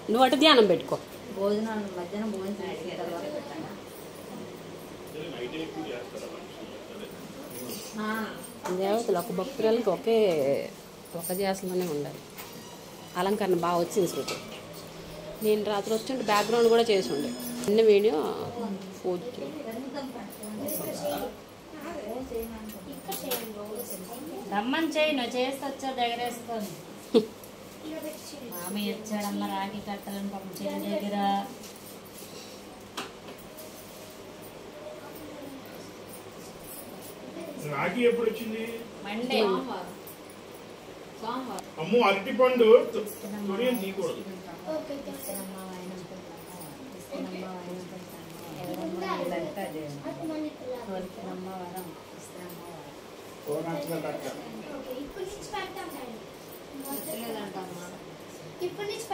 నువ్వు అటు ధ్యానం పెట్టుకో. భోజనం మధ్యాహ్నం భోజనం చేసిన తర్వాత దేవతలు ఒక భక్తురాలకి ఒక ధ్యాసలోనే ఉండాలి. అలంకరణ బాగా వచ్చింది శృతి. నేను రాత్రి వచ్చింటే బ్యాక్గ్రౌండ్ కూడా చేసి ఉండే చిన్న వీడియో పూర్తి. రమ్మని చేయి, నువ్వు చేసి వచ్చా దగ్గరేసుకొని. మామయ్య వచ్చాడమ్మ రాఖీ కట్టాలని పాపం చెల్లి దగ్గర. రాఖీ ఎప్పుడు వచ్చింది? మండే. అమ్మో అరటి పండు తీయకూడదు. ఇప్పుడు నుంచి